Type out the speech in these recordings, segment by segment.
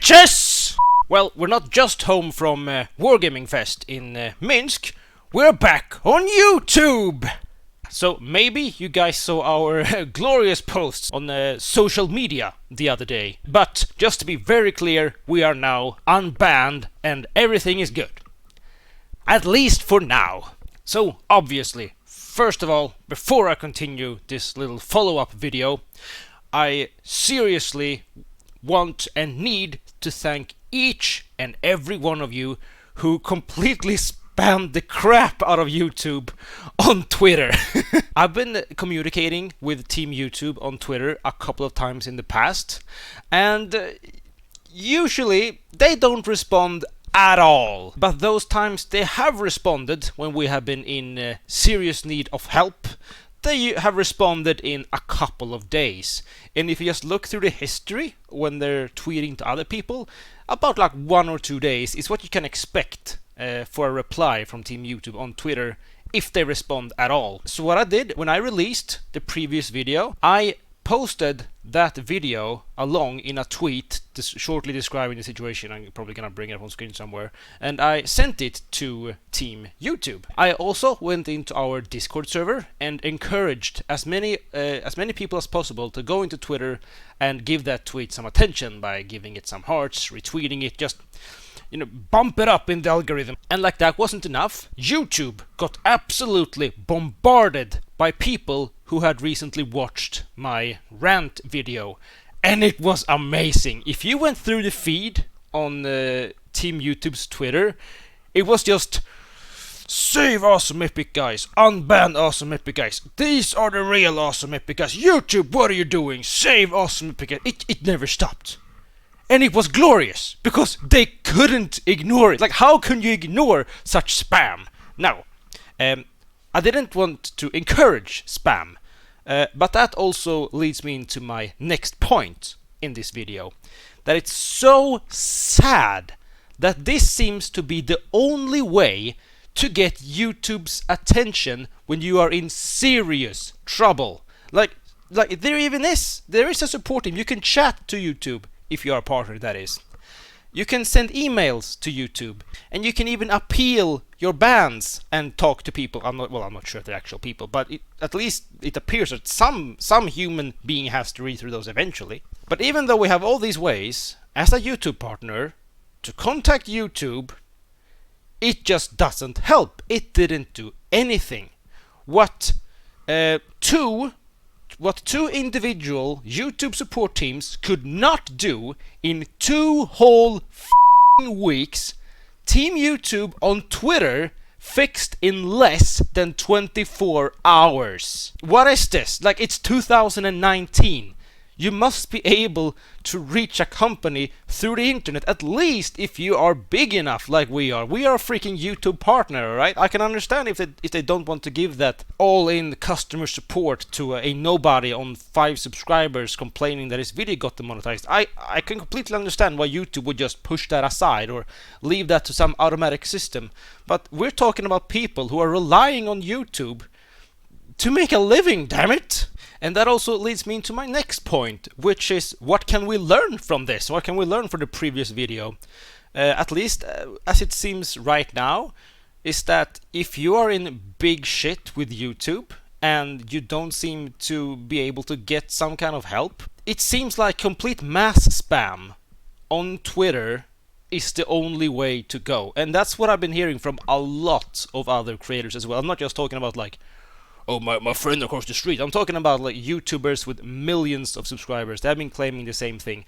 bitches! Well, we're not just home from Wargaming Fest in Minsk, we're back on YouTube! So maybe you guys saw our glorious posts on social media the other day. But just to be very clear, we are now unbanned and everything is good. At least for now. So obviously, first of all, before I continue this little follow-up video, I seriously want and need to thank each and every one of you who completely spammed the crap out of YouTube on Twitter. I've been communicating with Team YouTube on Twitter a couple of times in the past, and usually they don't respond at all. But those times they have responded when we have been in serious need of help. They have responded in a couple of days. And if you just look through the history when they're tweeting to other people, about like 1 or 2 days is what you can expect for a reply from Team YouTube on Twitter if they respond at all. So what I did when I released the previous video, I posted that video along in a tweet shortly describing the situation. I'm probably gonna bring it up on screen somewhere, and I sent it to Team YouTube. I also went into our Discord server and encouraged as many people as possible to go into Twitter and give that tweet some attention by giving it some hearts, retweeting it, just bump it up in the algorithm. And like that wasn't enough, YouTube got absolutely bombarded by people who had recently watched my rant video, and it was amazing. If you went through the feed on Team YouTube's Twitter, it was just save AwesomeEpicGuys, unban AwesomeEpicGuys, these are the real AwesomeEpicGuys, YouTube, what are you doing, save AwesomeEpicGuys. It never stopped. And it was glorious, because they couldn't ignore it. Like, how can you ignore such spam? Now, I didn't want to encourage spam, but that also leads me into my next point in this video. That it's so sad that this seems to be the only way to get YouTube's attention when you are in serious trouble. Like there is a support team. You can chat to YouTube. If you are a partner, that is. You can send emails to YouTube, and you can even appeal your bans and talk to people. I'm not sure if they're actual people, but at least it appears that some human being has to read through those eventually. But even though we have all these ways, as a YouTube partner, to contact YouTube, it just doesn't help. It didn't do anything. What two individual YouTube support teams could not do in 2 whole weeks, Team YouTube on Twitter fixed in less than 24 hours. What is this? Like, it's 2019. You must be able to reach a company through the internet, at least if you are big enough like we are. We are a freaking YouTube partner, right? I can understand if they don't want to give that all-in customer support to a nobody on 5 subscribers complaining that his video got demonetized. I can completely understand why YouTube would just push that aside or leave that to some automatic system. But we're talking about people who are relying on YouTube to make a living, damn it! And that also leads me into my next point, which is, what can we learn from this? What can we learn from the previous video? At least, as it seems right now, is that if you are in big shit with YouTube and you don't seem to be able to get some kind of help, it seems like complete mass spam on Twitter is the only way to go. And that's what I've been hearing from a lot of other creators as well. I'm not just talking about like, oh, my friend across the street. I'm talking about like YouTubers with millions of subscribers. They've been claiming the same thing.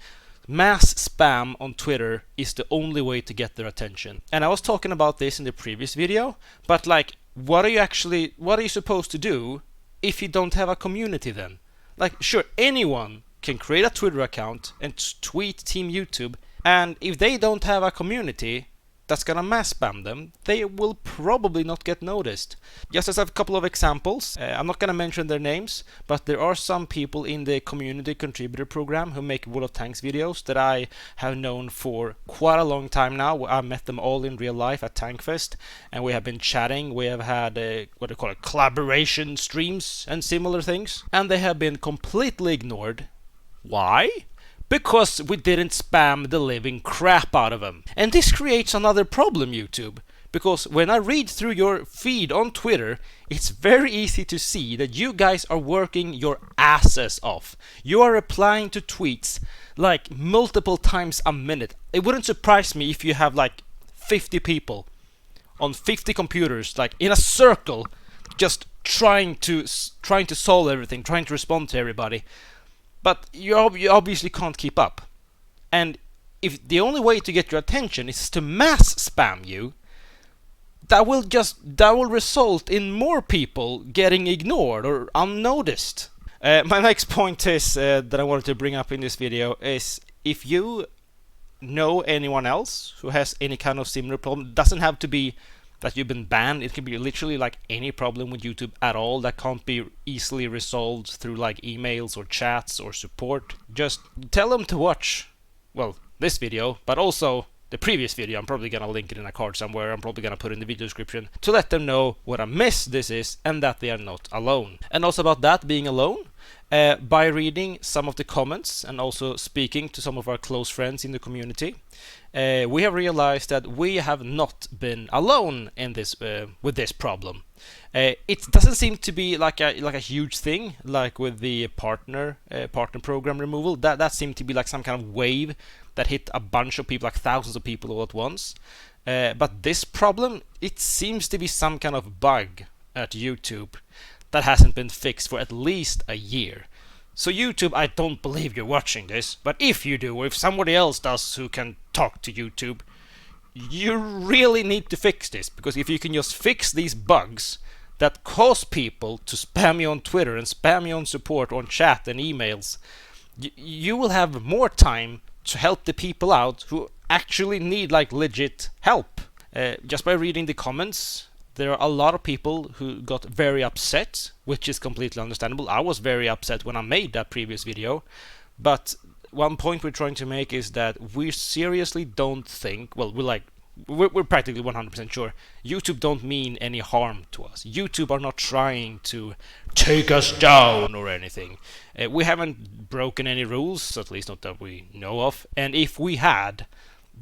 Mass spam on Twitter is the only way to get their attention. And I was talking about this in the previous video, but like, what are you supposed to do if you don't have a community then? Like, sure, anyone can create a Twitter account and tweet Team YouTube, and if they don't have a community that's gonna mass spam them, they will probably not get noticed. Just as a couple of examples, I'm not gonna mention their names, but there are some people in the community contributor program who make World of Tanks videos that I have known for quite a long time now. I met them all in real life at Tankfest, and we have been chatting. We have had what they call it, collaboration streams and similar things, and they have been completely ignored. Why? because we didn't spam the living crap out of them. And this creates another problem, YouTube, because when I read through your feed on Twitter, it's very easy to see that you guys are working your asses off. You are replying to tweets like multiple times a minute. It wouldn't surprise me if you have like 50 people on 50 computers, like in a circle, just trying to solve everything, trying to respond to everybody. But you obviously can't keep up. And if the only way to get your attention is to mass spam you, that will result in more people getting ignored or unnoticed. My next point is that I wanted to bring up in this video is, if you know anyone else who has any kind of similar problem, it doesn't have to be that you've been banned. It can be literally like any problem with YouTube at all that can't be easily resolved through like emails or chats or support. Just tell them to watch, well, this video, but also the previous video. I'm probably gonna link it in a card somewhere. I'm probably gonna put it in the video description to let them know what a mess this is and that they are not alone. And also about that being alone, by reading some of the comments and also speaking to some of our close friends in the community, we have realized that we have not been alone in this with this problem. It doesn't seem to be like a huge thing, like with the partner program removal. That seemed to be like some kind of wave that hit a bunch of people, like thousands of people all at once. But this problem, it seems to be some kind of bug at YouTube that hasn't been fixed for at least a year. So YouTube, I don't believe you're watching this, but if you do, or if somebody else does who can talk to YouTube, you really need to fix this, because if you can just fix these bugs that cause people to spam you on Twitter and spam you on support, on chat and emails, you will have more time to help the people out who actually need like legit help. Just by reading the comments, there are a lot of people who got very upset, which is completely understandable. I was very upset when I made that previous video, but one point we're trying to make is that we seriously don't think, well, we're practically 100% sure YouTube don't mean any harm to us. YouTube are not trying to take us down or anything. We haven't broken any rules, at least not that we know of, and if we had,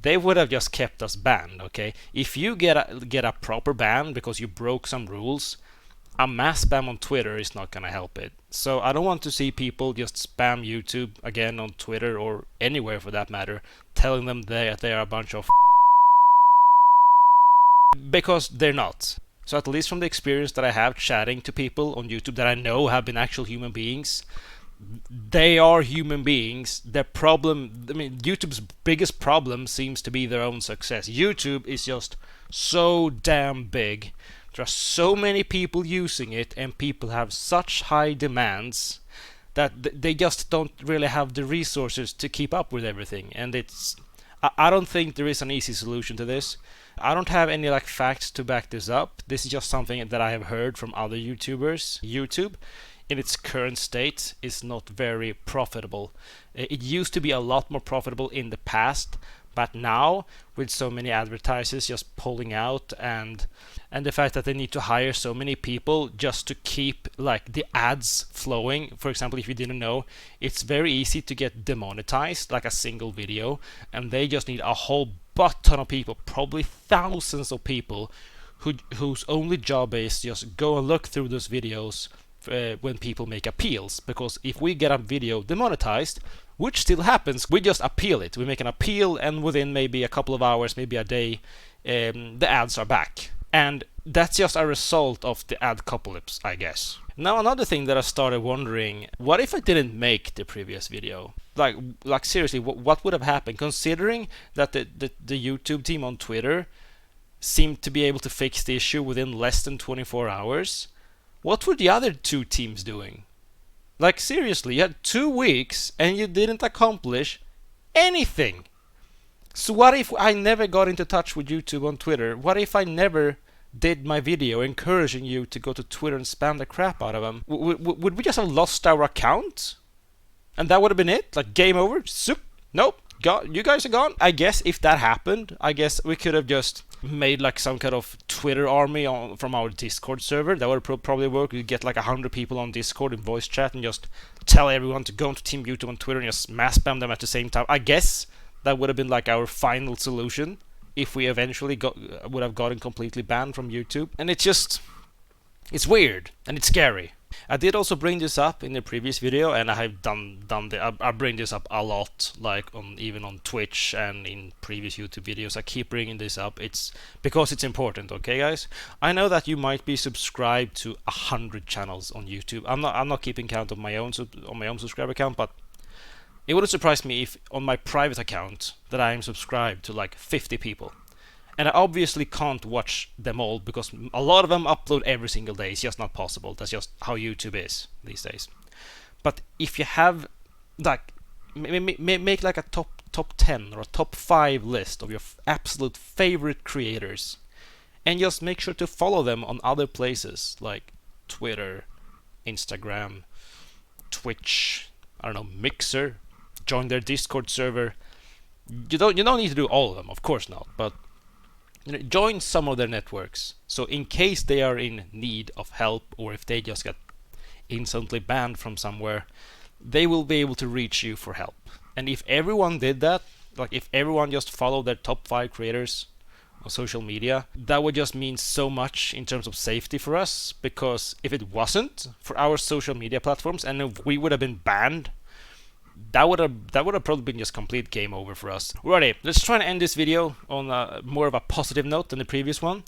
they would have just kept us banned, okay? If you get a proper ban because you broke some rules, a mass spam on Twitter is not gonna help it. So I don't want to see people just spam YouTube again on Twitter or anywhere for that matter, telling them that they are a bunch of because they're not. So at least from the experience that I have chatting to people on YouTube that I know have been actual human beings, they are human beings. Their problem, I mean, YouTube's biggest problem seems to be their own success. YouTube is just so damn big. There are so many people using it, and people have such high demands that they just don't really have the resources to keep up with everything. And I don't think there is an easy solution to this. I don't have any like facts to back this up. This is just something that I have heard from other YouTubers. YouTube, in its current state, is not very profitable. It used to be a lot more profitable in the past, but now with so many advertisers just pulling out and the fact that they need to hire so many people just to keep like the ads flowing. For example, if you didn't know, it's very easy to get demonetized, like a single video, and they just need a whole butt ton of people, probably thousands of people, whose only job is just go and look through those videos when people make appeals. Because if we get a video demonetized, which still happens, we just appeal it. We make an appeal, and within maybe a couple of hours, maybe a day, the ads are back. And that's just a result of the adcopolypse, I guess. Now another thing that I started wondering, what if I didn't make the previous video? Like seriously, what would have happened, considering that the YouTube team on Twitter seemed to be able to fix the issue within less than 24 hours? What were the other two teams doing? Like seriously, you had 2 weeks and you didn't accomplish anything. So what if I never got into touch with YouTube on Twitter? What if I never did my video encouraging you to go to Twitter and spam the crap out of them? Would we just have lost our account? And that would have been it? Like game over? Nope. you guys are gone. I guess if that happened, I guess we could have just made like some kind of Twitter army from our Discord server. That would probably work. We'd get like 100 people on Discord in voice chat and just tell everyone to go into Team YouTube on Twitter and just mass spam them at the same time. I guess that would have been like our final solution if we eventually would have gotten completely banned from YouTube. And it's weird and it's scary. I did also bring this up in the previous video, and I have I bring this up a lot, like even on Twitch and in previous YouTube videos. I keep bringing this up. It's because it's important, okay, guys? I know that you might be subscribed to 100 channels on YouTube. I'm not keeping count of my own subscriber count, but it wouldn't surprise me if on my private account that I am subscribed to like 50 people. And I obviously can't watch them all because a lot of them upload every single day. It's just not possible. That's just how YouTube is these days. But if you have like make like a top 10 or a top 5 list of your absolute favorite creators, and just make sure to follow them on other places like Twitter, Instagram, Twitch, I don't know, Mixer, join their Discord server. You don't need to do all of them, of course not, but join some of their networks, so in case they are in need of help, or if they just got instantly banned from somewhere, they will be able to reach you for help. And if everyone did that, like if everyone just followed their top 5 creators on social media, that would just mean so much in terms of safety for us, because if it wasn't for our social media platforms and if we would have been banned, that would have probably been just complete game over for us. Alrighty, let's try and end this video on more of a positive note than the previous one.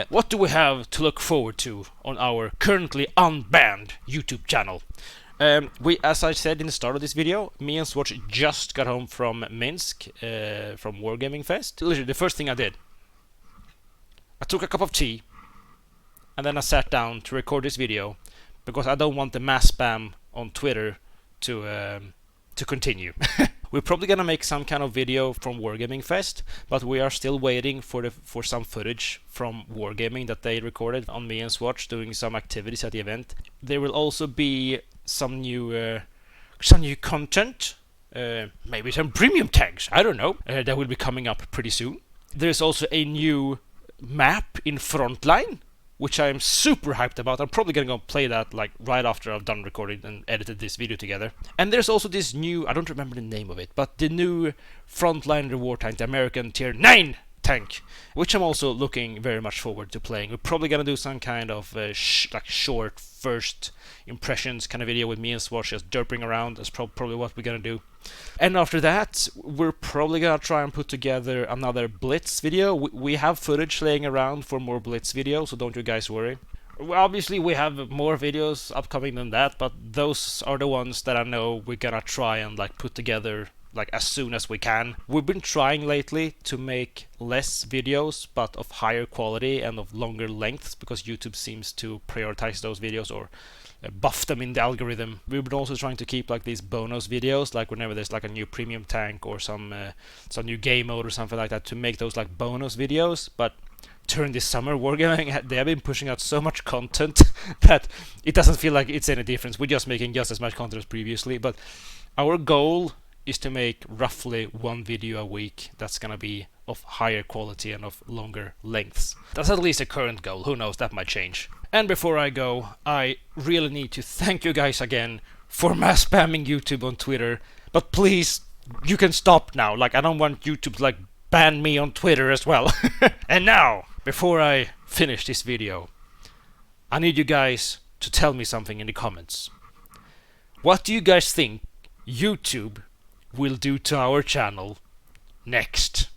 What do we have to look forward to on our currently unbanned YouTube channel? As I said in the start of this video, me and Zwhatsh just got home from Minsk, from Wargaming Fest. Literally, the first thing I did, I took a cup of tea, and then I sat down to record this video, because I don't want the mass spam on Twitter to continue. We're probably gonna make some kind of video from Wargaming Fest, but we are still waiting for some footage from Wargaming that they recorded on me and Zwhatsh doing some activities at the event. There will also be some new content, maybe some premium tags, I don't know, that will be coming up pretty soon. There's also a new map in Frontline, which I am super hyped about. I'm probably gonna go play that like right after I've done recording and edited this video together. And there's also this new, I don't remember the name of it, but the new Frontline reward tank, the American Tier 9 tank, which I'm also looking very much forward to playing. We're probably gonna do some kind of like short first impressions kind of video with me and Zwhatsh just derping around. That's probably what we're gonna do. And after that, we're probably gonna try and put together another Blitz video. We have footage laying around for more Blitz videos, so don't you guys worry. Obviously, we have more videos upcoming than that, but those are the ones that I know we're gonna try and like put together like as soon as we can. We've been trying lately to make less videos but of higher quality and of longer lengths, because YouTube seems to prioritize those videos or buff them in the algorithm. We've been also trying to keep like these bonus videos, like whenever there's like a new premium tank or some new game mode or something like that, to make those like bonus videos. But during this summer, Wargaming, they have been pushing out so much content that it doesn't feel like it's any difference. We're just making just as much content as previously, but our goal is to make roughly 1 video a week that's gonna be of higher quality and of longer lengths. That's at least a current goal. Who knows, that might change. And before I go, I really need to thank you guys again for mass spamming YouTube on Twitter. But please, you can stop now. Like, I don't want YouTube to like ban me on Twitter as well. And now, before I finish this video, I need you guys to tell me something in the comments. What do you guys think YouTube will do to our channel next?